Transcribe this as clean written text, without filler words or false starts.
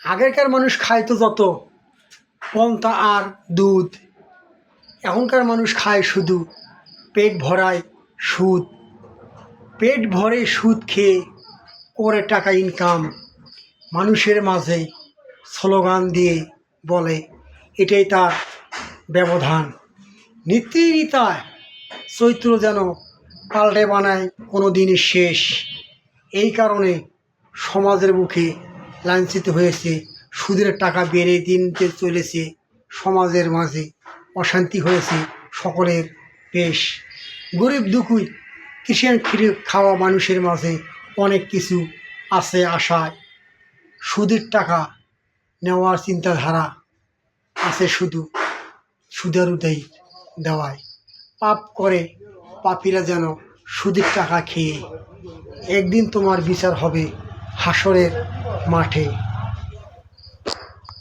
আগেরকার মানুষ খাইতো যত পন্তা আর দুধ, এখনকার মানুষ খায় শুধু পেট ভরায় সুদ। পেট ভরে সুদ খেয়ে করে টাকা ইনকাম, মানুষের মাঝে স্লোগান দিয়ে বলে এটাই তার ব্যবধান। নিত্যিতায় চৈত্র যেন পাল্টে বানায় কোনো দিনই শেষ। এই কারণে সমাজের বুকে লাঞ্ছিত হয়েছে, সুদের টাকা বেড়ে দিনতে চলেছে, সমাজের মাঝে অশান্তি হয়েছে সকলের বেশ। গরিব দুঃখী কিষেন খিরে খাওয়া মানুষের মাঝে অনেক কিছু আছে আশায়, সুদের টাকা নেওয়ার চিন্তাধারা আছে শুধু সুদের উদয় দেওয়ায়। পাপ করে পাপীরা যেন সুদের টাকা খেয়ে, একদিন তোমার বিচার হবে হাসরের মাঠে।